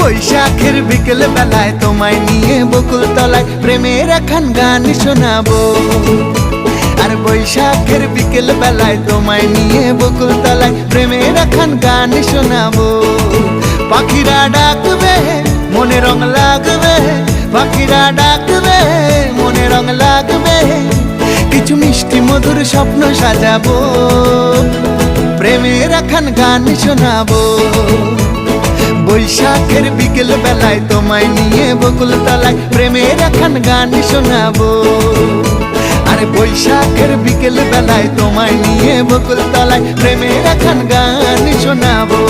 বৈশাখের বিকেল বেলায় তোমায় নিয়ে বকুল তলায় প্রেমের একখান গান শোনাবো। আর বৈশাখের বিকেল বেলায় তোমায় নিয়ে বকুল তলায় প্রেমের একখান গান শোনাবো। পাখিরা ডাকবে মনে রং লাগবে, পাখিরা ডাকবে মনে রং লাগবে, কিছু মিষ্টি মধুর স্বপ্ন সাজাবো, প্রেমের একখান গান শোনাবো। বৈশাখের বিকেল বেলায় তোমায় নিয়ে বকুল তলায় প্রেমের একখান গান শোনাবো। আরে বৈশাখের বিকেল বেলায় তোমায় নিয়ে বকুল তলায় প্রেমের একখান গান শোনাবো।